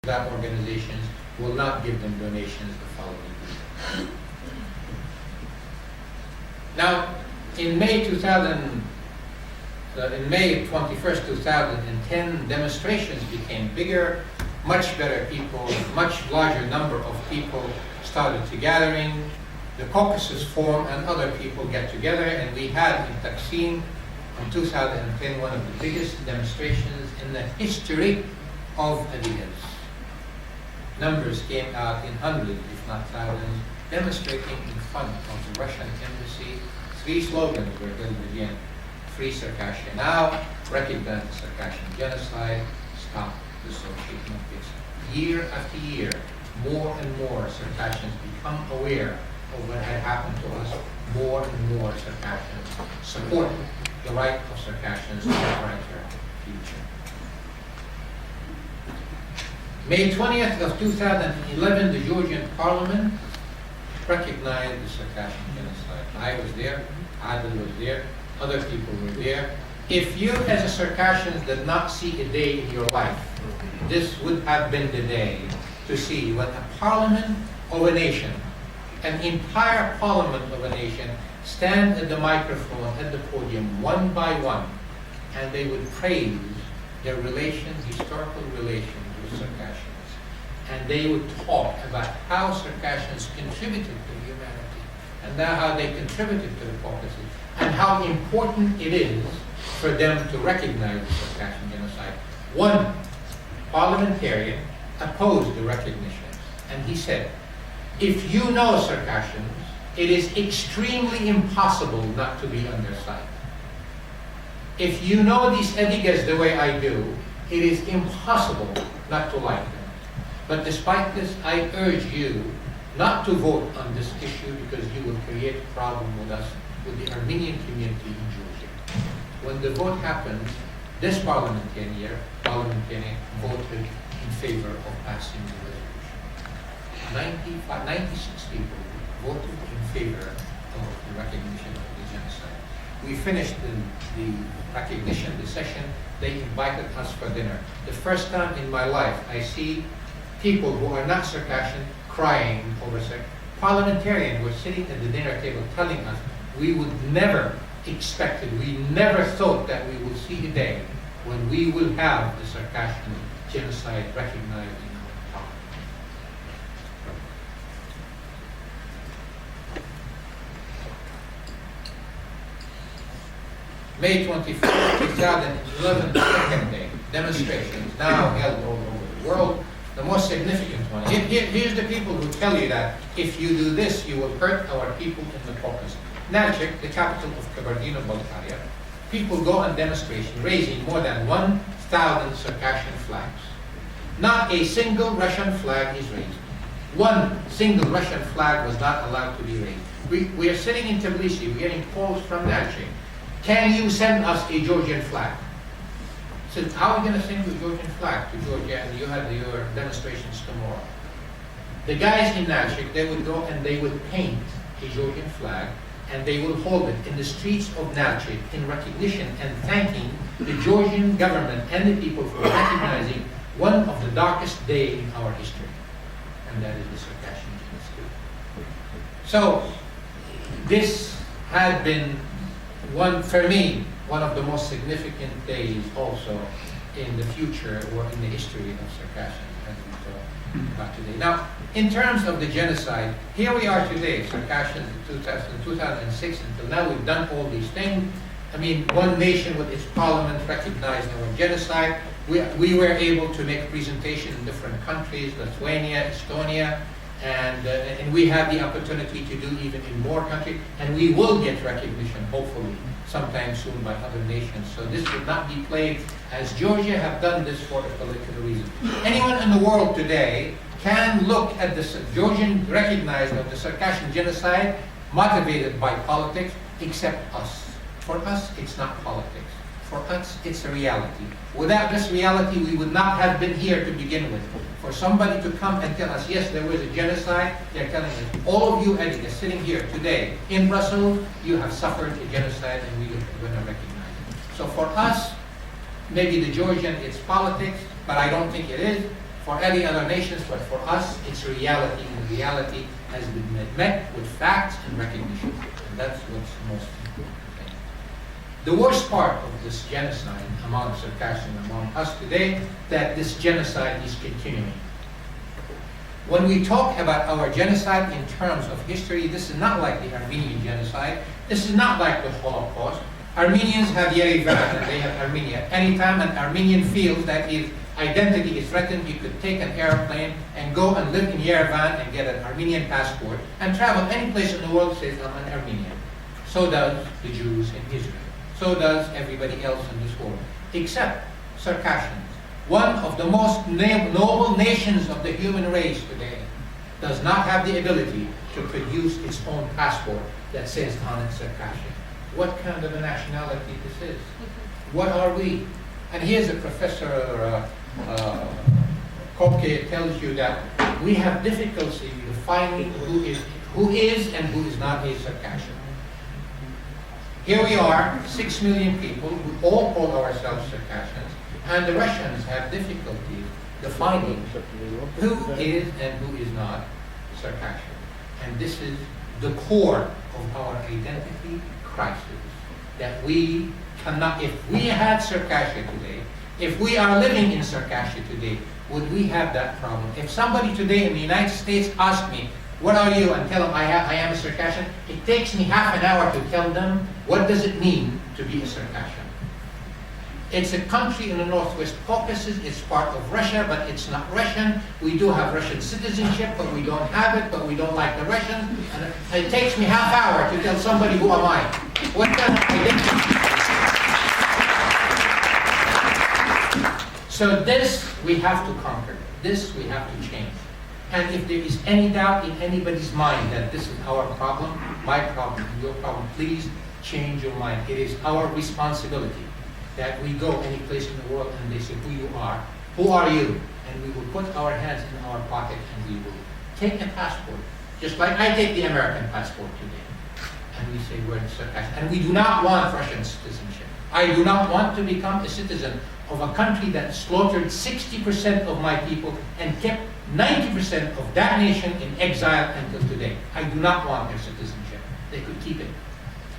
that organizations will not give them donations the following year. Now, in May 21st, 2010, demonstrations became bigger, much better people, much larger number of people started to gathering. The Caucasus formed and other people get together, and we had in Taksim in 2010 one of the biggest demonstrations in the history of Adidas. Numbers came out in hundreds, if not thousands, demonstrating in front of the Russian embassy. 3 slogans were held again: Free Circassia now, recognize the Circassian genocide, stop the association of this. Year after year, more and more Circassians become aware of what had happened to us. More and more Circassians support the right of Circassians to a brighter future. May 20th of 2011, the Georgian Parliament recognized the Circassian genocide. I was there, Iyad was there, other people were there. If you as a Circassian did not see a day in your life, this would have been the day to see when a parliament of a nation, an entire parliament of a nation, stand at the microphone, at the podium, one by one, and they would praise their relations, historical relations with Circassians. And they would talk about how Circassians contributed to humanity, and how they contributed to the Caucasus, and how important it is for them to recognize the Circassian genocide. One parliamentarian opposed the recognition, and he said, if you know Circassians, it is extremely impossible not to be on their side. If you know these Edigas the way I do, it is impossible not to like them. But despite this, I urge you not to vote on this issue because you will create a problem with us, with the Armenian community in Georgia. When the vote happened, this parliamentarian voted in favor of passing the resolution. 96 people voted in favor of the recognition of the genocide. We finished the recognition, the session. They invited us for dinner. The first time in my life I see people who are not Circassian crying over parliamentarians were sitting at the dinner table telling us we would never expect it, we never thought that we would see a day when we will have the Circassian genocide recognized in our parliament. May 24th, 2011, the second day, demonstrations now held all over the world. The most significant one. Here's the people who tell you that if you do this, you will hurt our people in the Caucasus. Nalchik, the capital of Kabardino-Balkaria, people go on demonstration raising more than 1,000 Circassian flags. Not a single Russian flag is raised. One single Russian flag was not allowed to be raised. We are sitting in Tbilisi, we're getting calls from Nalchik. Can you send us a Georgian flag? So how are we going to send you a Georgian flag to Georgia and you have your demonstrations tomorrow? The guys in Nalchik, they would go and they would paint a Georgian flag and they will hold it in the streets of Nalchik in recognition and thanking the Georgian government and the people for recognizing one of the darkest days in our history, and that is the Circassian genocide. So this had been for me, one of the most significant days also in the future or in the history of Circassian as we talk about today. Now, in terms of the genocide, here we are today, Circassian 2006 until now, we've done all these things. I mean, one nation with its parliament recognized our genocide. We were able to make a presentation in different countries, Lithuania, Estonia, and we have the opportunity to do even in more countries, and we will get recognition, hopefully, sometime soon by other nations. So this would not be played as Georgia have done this for a political reason. Anyone in the world today can look at the Georgian recognized of the Circassian genocide motivated by politics, except us. For us, it's not politics. For us, it's a reality. Without this reality, we would not have been here to begin with. For somebody to come and tell us, yes, there was a genocide, they're telling us, all of you Edigas sitting here today in Brussels, you have suffered a genocide and we are going to recognize it. So for us, maybe the Georgian, it's politics, but I don't think it is. for any other nations, but for us, it's reality, and reality has been met with facts and recognition. And that's what's the most important thing. The worst part of this genocide among Circassian, among us today, that this genocide is continuing. When we talk about our genocide in terms of history, this is not like the Armenian genocide. This is not like the Holocaust. Armenians have Yerevan and they have Armenia. Anytime an Armenian feels that his identity is threatened, you could take an airplane and go and live in Yerevan and get an Armenian passport and travel any place in the world says, I'm an Armenian. So does the Jews in Israel. So does everybody else in this world, except Circassians. One of the most noble nations of the human race today does not have the ability to produce its own passport that says on it Circassian. What kind of a nationality this is? What are we? And here's a Professor Kopke tells you that we have difficulty defining who is and who is not a Circassian. Here we are, 6 million people who all call ourselves Circassians, and the Russians have difficulty defining who is and who is not Circassian. And this is the core of our identity crisis, that we cannot, if we had Circassia today, if we are living in Circassia today, would we have that problem? If somebody today in the United States asked me, what are you? And tell them I am a Circassian, it takes me half an hour to tell them what does it mean to be a Circassian. It's a country in the Northwest Caucasus, it's part of Russia, but it's not Russian. We do have Russian citizenship, but we don't have it, but we don't like the Russians. And it takes me half hour to tell somebody who am I. What kind of identity? So this we have to conquer. This we have to change. And if there is any doubt in anybody's mind that this is our problem, my problem, your problem, please change your mind. It is our responsibility that we go any place in the world and they say who you are, who are you? And we will put our hands in our pocket and we will take a passport, just like I take the American passport today. And we say we're Circassian. And we do not want Russian citizenship. I do not want to become a citizen of a country that slaughtered 60% of my people and kept 90% of that nation in exile until today. I do not want their citizenship. They could keep it.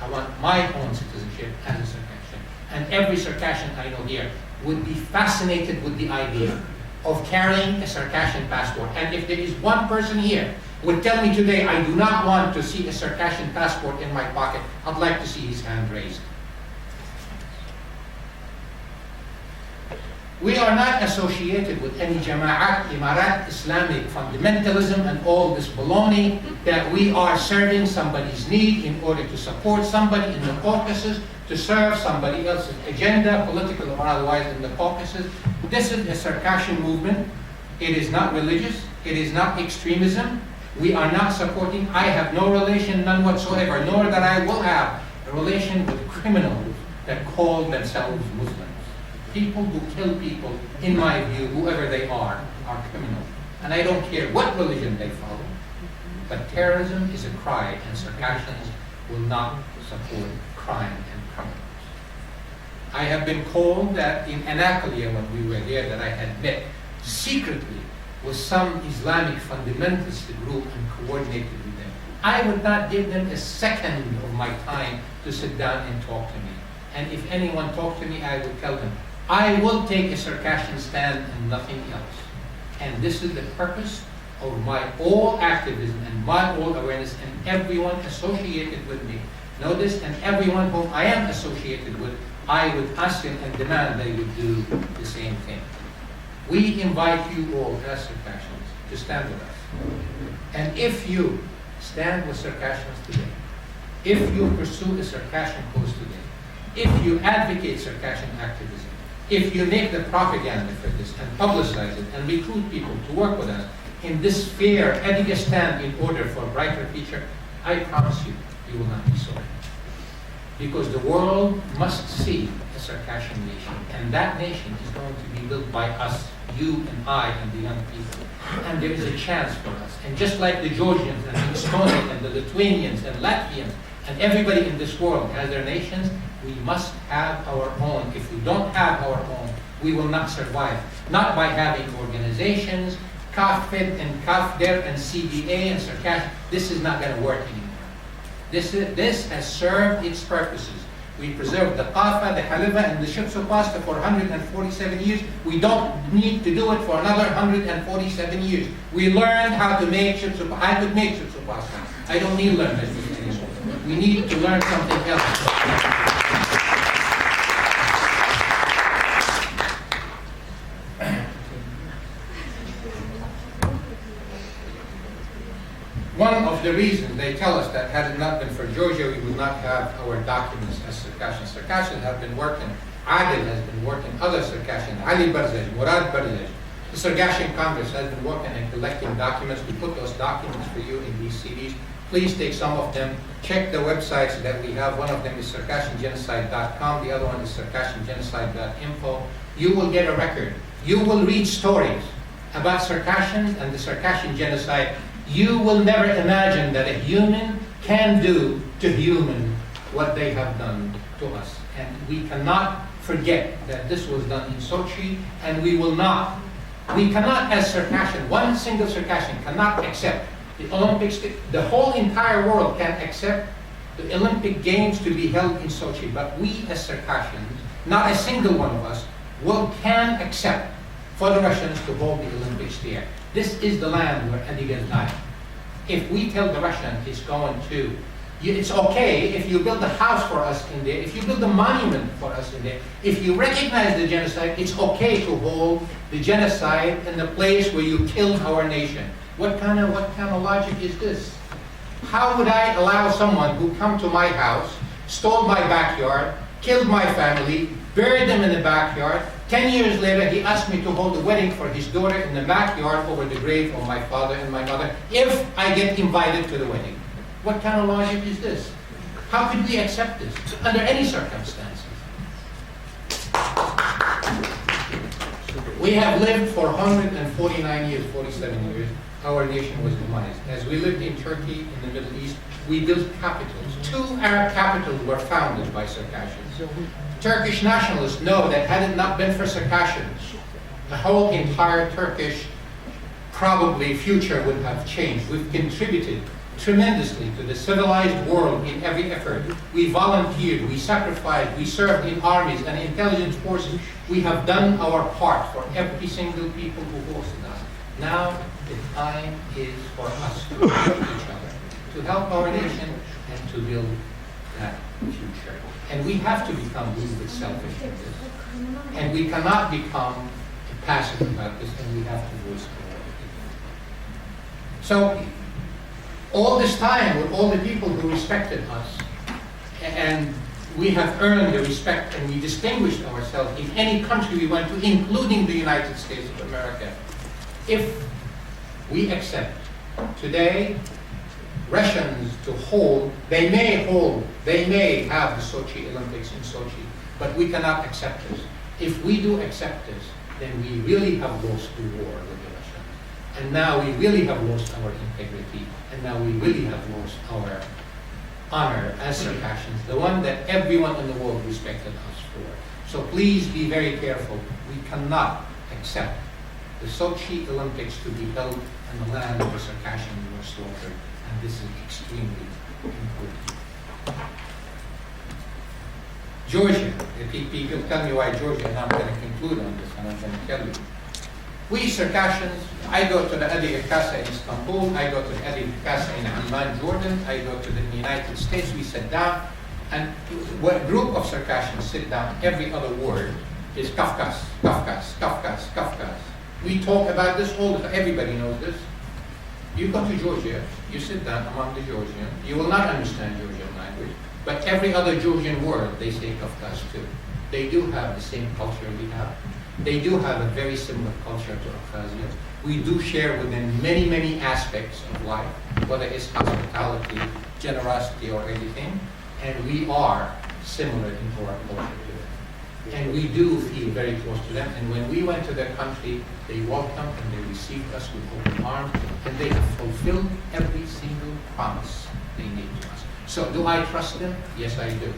I want my own citizenship as a Circassian. And every Circassian I know here would be fascinated with the idea of carrying a Circassian passport. And if there is one person here who would tell me today, I do not want to see a Circassian passport in my pocket, I'd like to see his hand raised. We are not associated with any Jama'at, Imarat, Islamic fundamentalism and all this baloney that we are serving somebody's need in order to support somebody in the Caucasus, to serve somebody else's agenda, political or otherwise, in the Caucasus. This is a Circassian movement. It is not religious. It is not extremism. We are not supporting. I have no relation, none whatsoever, nor that I will have a relation with criminals that call themselves Muslims. People who kill people, in my view, whoever they are criminals. And I don't care what religion they follow. But terrorism is a crime, and Circassians will not support crime and criminals. I have been told that in Anatolia, when we were there, that I had met secretly with some Islamic fundamentalist group and coordinated with them. I would not give them a second of my time to sit down and talk to me. And if anyone talked to me, I would tell them, I will take a Circassian stand and nothing else. And this is the purpose of my all activism and my all awareness and everyone associated with me. Notice, and everyone whom I am associated with, I would ask them and demand they would do the same thing. We invite you all as Circassians to stand with us. And if you stand with Circassians today, if you pursue a Circassian cause today, if you advocate Circassian activism, if you make the propaganda for this and publicize it and recruit people to work with us in this sphere, taking a stand in order for a brighter future, I promise you, you will not be sorry. Because the world must see a Circassian nation, and that nation is going to be built by us, you and I and the young people. And there is a chance for us. And just like the Georgians and the Estonians and the Lithuanians and Latvians and everybody in this world has their nations, we must have our own. If we don't have our own, we will not survive. Not by having organizations, CAFED and CAFDER and CBA and Circassian. This is not going to work anymore. This has served its purposes. We preserved the Qafa, the Halifa, and the Shipsu pasta for 147 years. We don't need to do it for another 147 years. We learned how to make Shipsu pasta. I could make Shipsu pasta. I don't need to learn this anymore. We need to learn something else. One of the reasons they tell us that had it not been for Georgia, we would not have our documents as Circassian. Circassian have been working, Adil has been working, other Circassian, Ali Barzej, Murad Barzej. The Circassian Congress has been working and collecting documents. We put those documents for you in these CDs. Please take some of them. Check the websites that we have. One of them is CircassianGenocide.com. The other one is CircassianGenocide.info. You will get a record. You will read stories about Circassians and the Circassian genocide. You will never imagine that a human can do to human what they have done to us. And we cannot forget that this was done in Sochi, and we cannot as Circassian, one single Circassian cannot accept the Olympics. The whole entire world can accept the Olympic Games to be held in Sochi, but we as Circassians, not a single one of us, can accept for the Russians to hold the Olympics there. This is the land where Adigas died. If we tell the Russian it's okay if you build a house for us in there, if you build a monument for us in there, if you recognize the genocide, it's okay to hold the genocide in the place where you killed our nation. What kind of logic is this? How would I allow someone who come to my house, stole my backyard, killed my family, buried them in the backyard, 10 years later, he asked me to hold a wedding for his daughter in the backyard over the grave of my father and my mother, if I get invited to the wedding? What kind of logic is this? How could we accept this under any circumstances? We have lived for 149 years, 47 years. Our nation was demised. As we lived in Turkey, in the Middle East, we built capitals. 2 Arab capitals were founded by Circassians. Turkish nationalists know that had it not been for Circassians, the whole entire Turkish probably future would have changed. We've contributed tremendously to the civilized world in every effort. We volunteered, we sacrificed, we served in armies and intelligence forces. We have done our part for every single people who hosted us. Now the time is for us to help each other, to help our nation and to build that future. And we have to become a little bit selfish in this. And we cannot become passive about this, and we have to voice our opinion. So, all this time, with all the people who respected us, and we have earned the respect, and we distinguished ourselves in any country we went to, including the United States of America. If we accept today Russians to hold, they may have the Sochi Olympics in Sochi, but we cannot accept this. If we do accept this, then we really have lost the war with the Russians. And now we really have lost our integrity, and now we really have lost our honor as Circassians, the one that everyone in the world respected us for. So please be very careful. We cannot accept the Sochi Olympics to be held on the land where Circassians were slaughtered. And this is extremely important. Georgia, people tell me why Georgia, and I'm going to conclude on this, and I'm going to tell you. We Circassians, I go to the Iyad Youghar in Istanbul, I go to the Iyad Youghar in Amman, Jordan, I go to the United States, we sit down, and what group of Circassians sit down, every other word is Kafkas, Kafkas, Kafkas, Kafkas. We talk about this all the time, everybody knows this. You go to Georgia, you sit down among the Georgians, you will not understand Georgian language, but every other Georgian word, they say Kafkas too. They do have the same culture we have. They do have a very similar culture to Abkhazia. We do share within many, many aspects of life, whether it's hospitality, generosity, or anything, and we are similar in our culture to them. And we do feel very close to them, and when we went to their country, they welcomed and they received us with open arms, and they have fulfilled every single promise they made to us. So do I trust them? Yes, I do.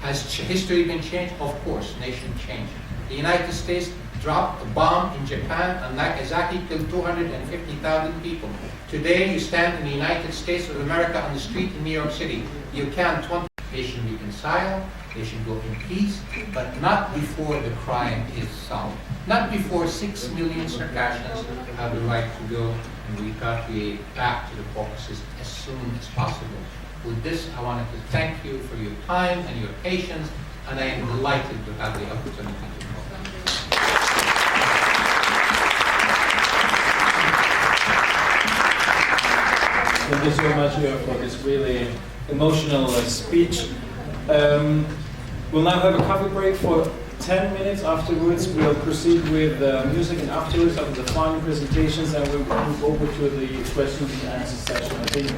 Has history been changed? Of course, nation changed. The United States dropped a bomb in Japan and Nagasaki, killed 250,000 people. Today, you stand in the United States of America on the street in New York City. You can't. They should reconcile, they should go in peace, but not before the crime is solved. Not before 6 million Circassians have the right to go and repatriate back to the Caucasus as soon as possible. With this, I wanted to thank you for your time and your patience, and I am delighted to have the opportunity to talk. Thank you so much for this really emotional speech. We'll now have a coffee break for 10 minutes. Afterwards, we'll proceed with music, and afterwards, after the final presentations, and we'll move over to the questions and answers session. I think